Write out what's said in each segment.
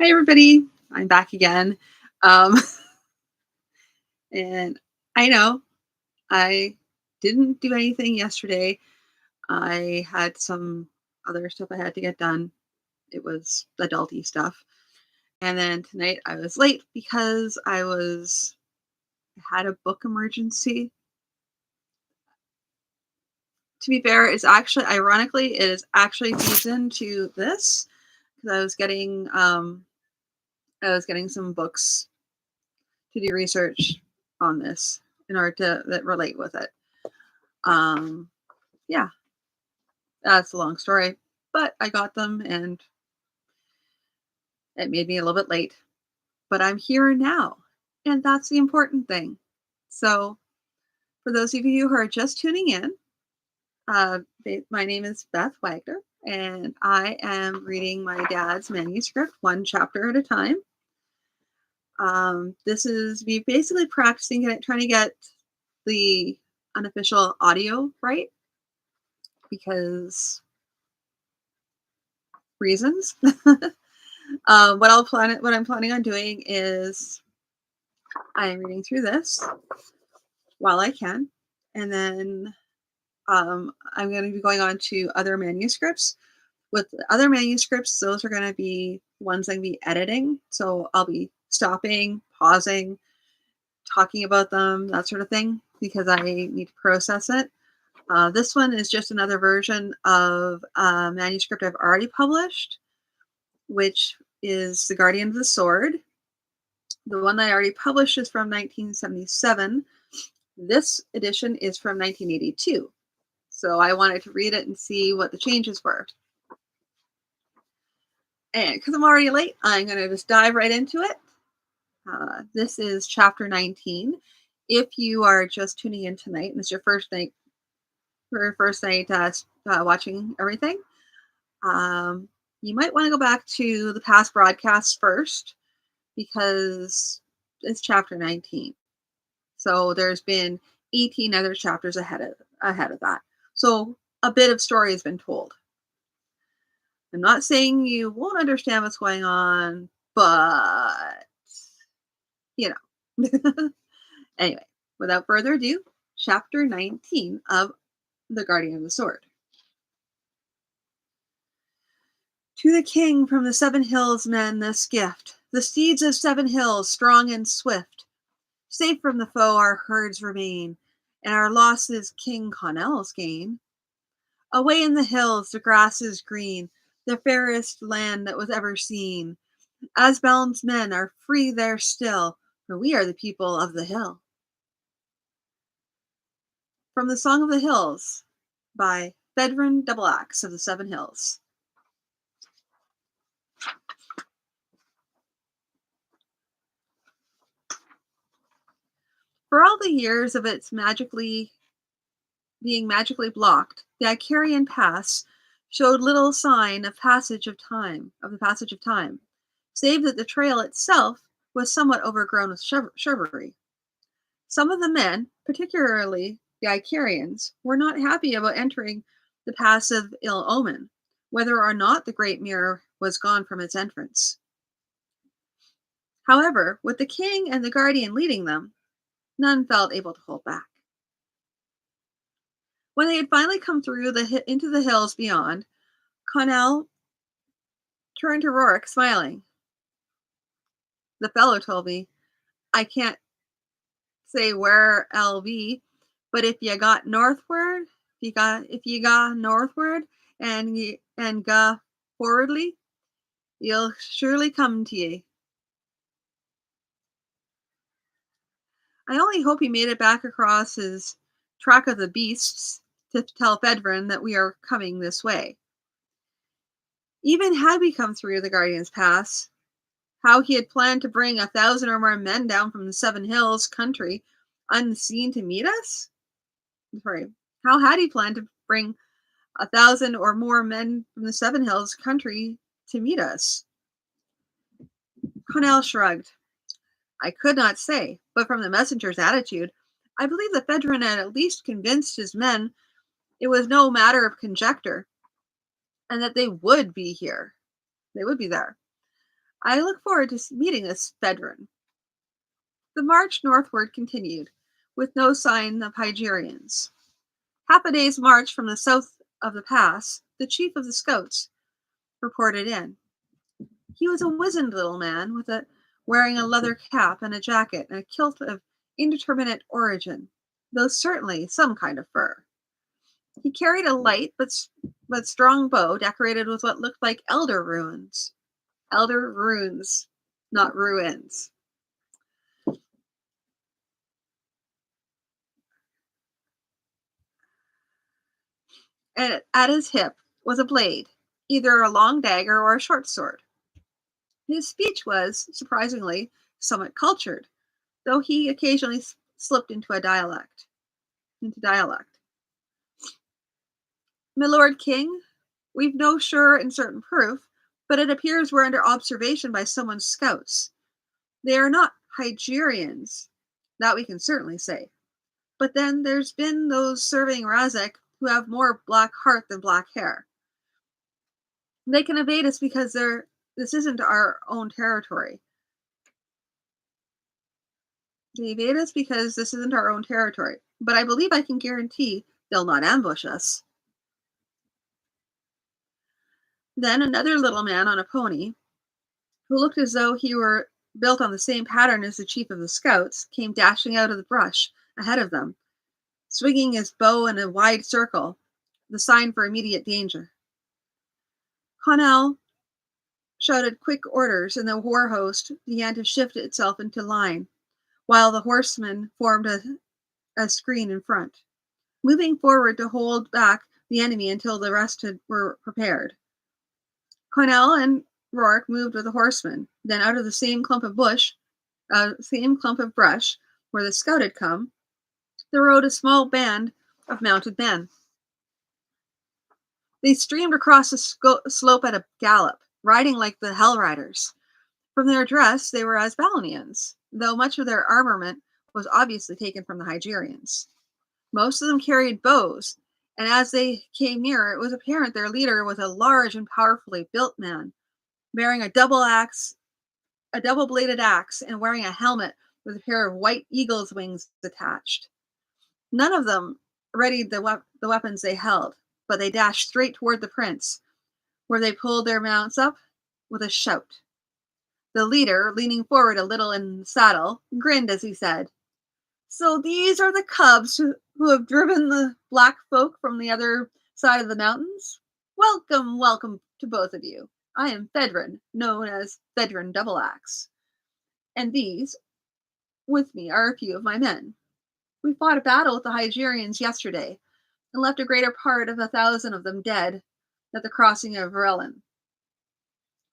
Hi, everybody. I'm back again. Um, and I know I didn't do anything yesterday. I had some other stuff I had to get done. It was adulty stuff. And then tonight I was late because I had a book emergency. To be fair, it's actually ironically it is actually feeds into this because I was getting some books to do research on this in order to that relate with it. Um, yeah, that's a long story, but I got them and it made me a little bit late. But I'm here now, and that's the important thing. So, for those of you who are just tuning in, my name is Beth Wagner, and I am reading my dad's manuscript one chapter at a time. This is me basically practicing it, trying to get the unofficial audio right because reasons. What I'm planning on doing is I'm reading through this while I can, and then I'm going to be going on to other manuscripts. With the other manuscripts, those are going to be ones I'm going to be editing. So I'll be stopping, pausing, talking about them, that sort of thing, because I need to process it. This one is just another version of a manuscript I've already published, which is The Guardian of the Sword. The one I already published is from 1977. This edition is from 1982. So I wanted to read it and see what the changes were. And because I'm already late, I'm going to just dive right into it. This is chapter 19. If you are just tuning in tonight and it's your first night watching everything, you might want to go back to the past broadcasts first because it's chapter 19. So there's been 18 other chapters ahead of that. So a bit of story has been told. I'm not saying you won't understand what's going on, but you know. Anyway, without further ado, chapter 19 of The Guardian of the Sword. To the king from the 7 hills men this gift, the steeds of 7 hills, strong and swift. Safe from the foe our herds remain, and our loss is King Connell's gain. Away in the hills the grass is green, the fairest land that was ever seen. Asbeln's men are free there still, for we are the people of the hill. From the Song of the Hills by Fedrin Double-Axe of the 7 Hills. For all the years of its being magically blocked, the Icarian Pass showed little sign of the passage of time, save that the trail itself was somewhat overgrown with shrubbery. Some of the men, particularly the Icarians, were not happy about entering the pass of ill omen, whether or not the Great Mirror was gone from its entrance. However, with the king and the guardian leading them, none felt able to hold back. When they had finally come through into the hills beyond, Connell turned to Rourke, smiling. The fellow told me, I can't say where I'll be, but if you got northward and go forwardly, you'll surely come to ye. I only hope he made it back across his track of the beasts to tell Fedrin that we are coming this way. Even had we come through the Guardian's Pass, how he had planned to bring 1,000 or more men down from the 7 Hills country unseen to meet us? Sorry, how had he planned to bring 1,000 or more men from the 7 Hills country to meet us? Connell shrugged. I could not say, but from the messenger's attitude, I believe that Fedrin had at least convinced his men it was no matter of conjecture, and that they would be here. They would be there. I look forward to meeting this Fedrin. The march northward continued, with no sign of Hygerians. Half a day's march from the south of the pass, the chief of the scouts reported in. He was a wizened little man wearing a leather cap and a jacket and a kilt of indeterminate origin, though certainly some kind of fur. He carried a light but strong bow decorated with what looked like elder runes. Elder runes, not ruins. And at his hip was a blade, either a long dagger or a short sword. His speech was, surprisingly, somewhat cultured, though he occasionally slipped into dialect. My lord king, we've no sure and certain proof, but it appears we're under observation by someone's scouts. They are not Hygerians, that we can certainly say. But then there's been those serving Razek who have more black heart than black hair. They can evade us because this isn't our own territory. They evade us because this isn't our own territory. But I believe I can guarantee they'll not ambush us. Then another little man on a pony, who looked as though he were built on the same pattern as the chief of the scouts, came dashing out of the brush ahead of them, swinging his bow in a wide circle, the sign for immediate danger. Connell shouted quick orders, and the war host began to shift itself into line, while the horsemen formed a screen in front, moving forward to hold back the enemy until the rest were prepared. Connell and Rourke moved with the horsemen. Then, out of the same clump of brush where the scout had come, there rode a small band of mounted men. They streamed across the slope at a gallop, riding like the Hell Riders. From their dress, they were Asbalaunians, though much of their armament was obviously taken from the Hygerians. Most of them carried bows, and as they came nearer, it was apparent their leader was a large and powerfully built man, bearing a double-bladed axe, and wearing a helmet with a pair of white eagle's wings attached. None of them readied the weapons they held, but they dashed straight toward the prince, where they pulled their mounts up with a shout. The leader, leaning forward a little in the saddle, grinned as he said, "So these are the cubs who have driven the black folk from the other side of the mountains? Welcome, welcome to both of you. I am Fedrin, known as Fedrin Doubleaxe. And these, with me, are a few of my men. We fought a battle with the Hygerians yesterday, and left a greater part of 1,000 of them dead at the crossing of Varellan.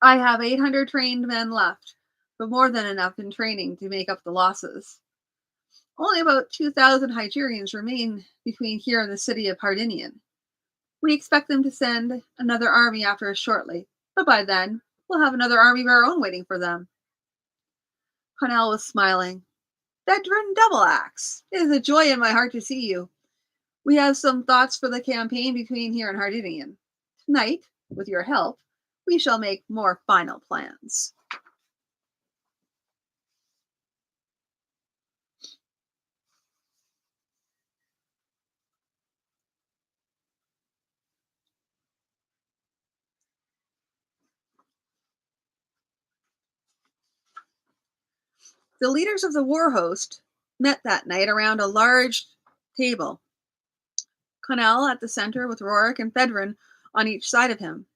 I have 800 trained men left, but more than enough in training to make up the losses. Only about 2,000 Hygerians remain between here and the city of Hardinian. We expect them to send another army after us shortly, but by then, we'll have another army of our own waiting for them." Connell was smiling. "Fedrin Doubleaxe, it is a joy in my heart to see you. We have some thoughts for the campaign between here and Hardinian. Tonight, with your help, we shall make more final plans." The leaders of the war host met that night around a large table, Connell at the center with Rorik and Fedrin on each side of him.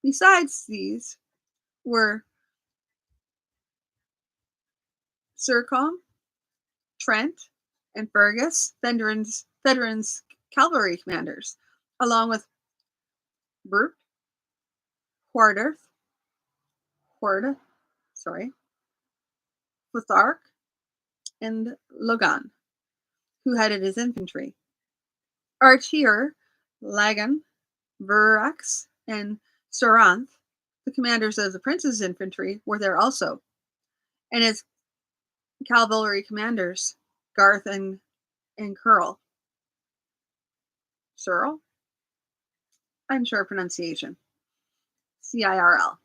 Besides these were Sircom, Trent, and Fergus, Fedrin's cavalry commanders, along with Bert, Huarda, Huarda, sorry, Futhark, and Logan, who headed his infantry. Archier, Lagan, Verax, and Soranth, the commanders of the prince's infantry, were there also, and his cavalry commanders, Garth and Curl. Searle? Unsure pronunciation. Cirl.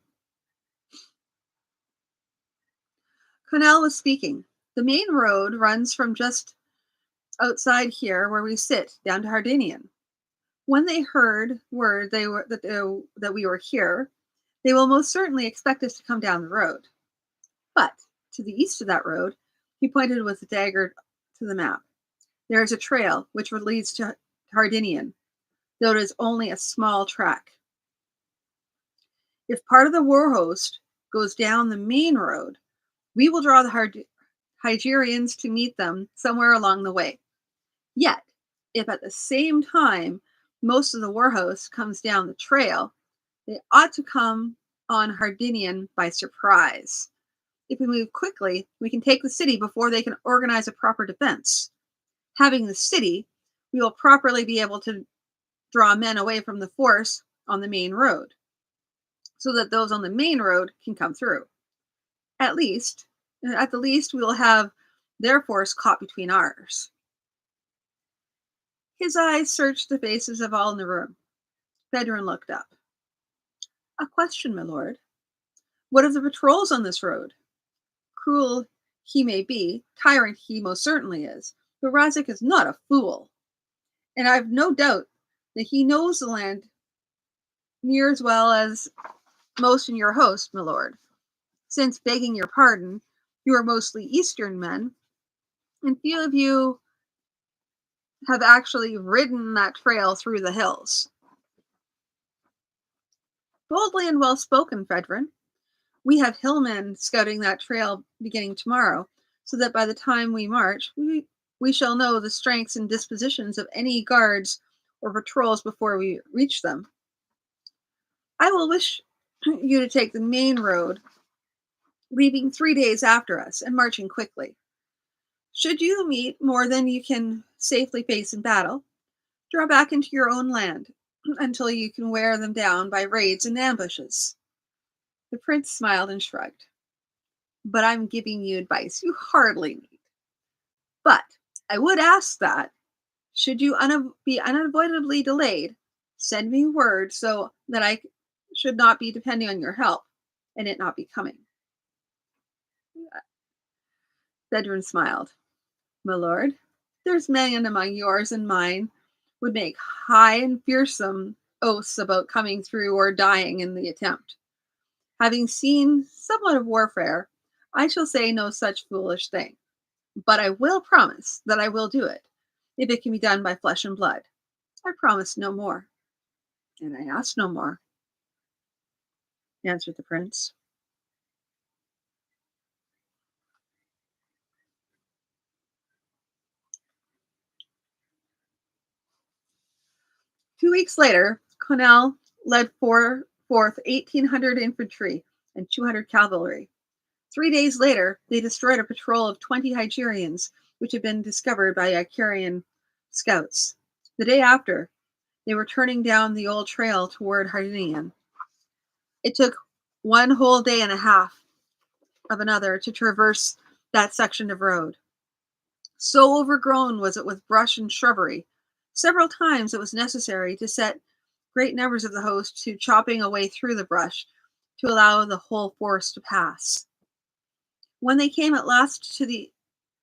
Connell was speaking. The main road runs from just outside here where we sit down to Hardinian. When they heard word that we were here, they will most certainly expect us to come down the road. But to the east of that road, he pointed with a dagger to the map. There is a trail which leads to Hardinian, though it is only a small track. If part of the war host goes down the main road, we will draw the Hygerians to meet them somewhere along the way. Yet, if at the same time most of the war host comes down the trail, they ought to come on Hardinian by surprise. If we move quickly, we can take the city before they can organize a proper defense. Having the city, we will properly be able to draw men away from the force on the main road, so that those on the main road can come through. At the least, we will have their force caught between ours. His eyes searched the faces of all in the room. Fedrin looked up. A question, my lord. What of the patrols on this road? Cruel he may be, tyrant he most certainly is, but Razik is not a fool. And I've no doubt that he knows the land near as well as most in your host, my lord. Since, begging your pardon, you are mostly Eastern men, and few of you have actually ridden that trail through the hills. Boldly and well spoken, Fredrin. We have hillmen scouting that trail beginning tomorrow, so that by the time we march, we shall know the strengths and dispositions of any guards or patrols before we reach them. I will wish you to take the main road, leaving 3 days after us and marching quickly. Should you meet more than you can safely face in battle, draw back into your own land until you can wear them down by raids and ambushes. The prince smiled and shrugged. But I'm giving you advice you hardly need. But I would ask that, should you be unavoidably delayed, send me word so that I should not be depending on your help and it not be coming. Bedouin smiled. My lord, there's men among yours and mine would make high and fearsome oaths about coming through or dying in the attempt. Having seen somewhat of warfare, I shall say no such foolish thing. But I will promise that I will do it, if it can be done by flesh and blood. I promise no more. And I ask no more, answered the prince. Two weeks later, Connell led forth 1,800 infantry and 200 cavalry. 3 days later, they destroyed a patrol of 20 Hygerians, which had been discovered by Icarian scouts. The day after, they were turning down the old trail toward Hardinian. It took 1 whole day and a half of another to traverse that section of road. So overgrown was it with brush and shrubbery, several times it was necessary to set great numbers of the host to chopping a way through the brush to allow the whole force to pass. When they came at last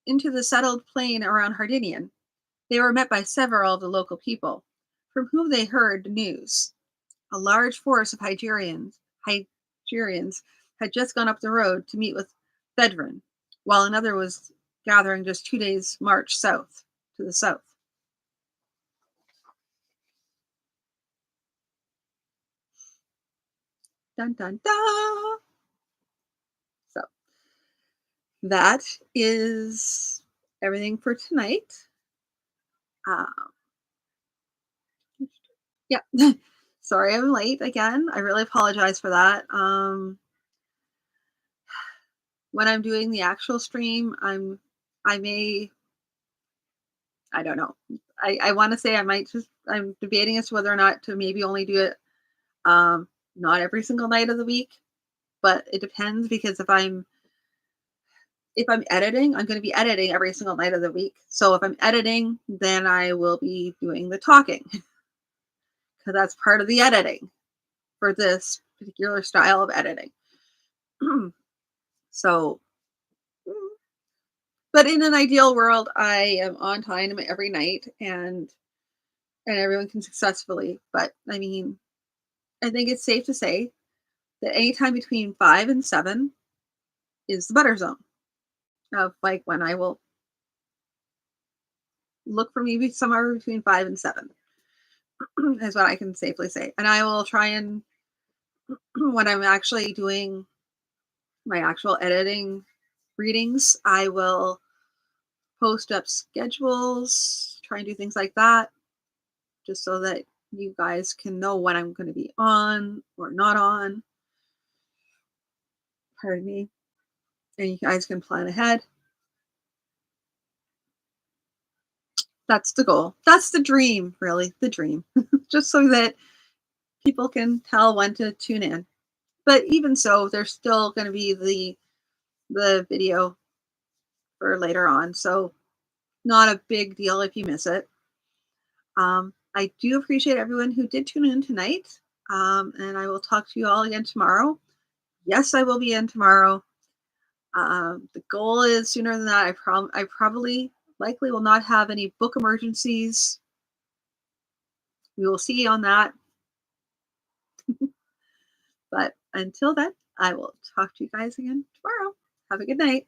into the settled plain around Hardinian, they were met by several of the local people, from whom they heard news. A large force of Hygerians had just gone up the road to meet with Fedrin, while another was gathering just 2 days' march to the south. Dun dun dun! So that is everything for tonight. Yeah. Sorry I'm late again. I really apologize for that. When I'm doing the actual stream, I don't know. I want to say I'm debating as to whether or not to maybe only do it not every single night of the week, but it depends because if I'm editing, I'm going to be editing every single night of the week. So if I'm editing, then I will be doing the talking because that's part of the editing for this particular style of editing. So But in an ideal world, I am on time every night and everyone can successfully. But I mean, I think it's safe to say that anytime between 5 and 7 is the butter zone of like when I will look for maybe somewhere between 5 and 7 is what I can safely say. And I will try and when I'm actually doing my actual editing readings, I will post up schedules, try and do things like that, just so that you guys can know when I'm going to be on or not on. Pardon me. And you guys can plan ahead. That's the goal. That's the dream, really, the dream. Just so that people can tell when to tune in. But even so, there's still going to be the video for later on. So not a big deal if you miss it. I do appreciate everyone who did tune in tonight. And I will talk to you all again tomorrow. Yes, I will be in tomorrow. The goal is sooner than that. I probably likely will not have any book emergencies. We will see on that. But until then, I will talk to you guys again tomorrow. Have a good night.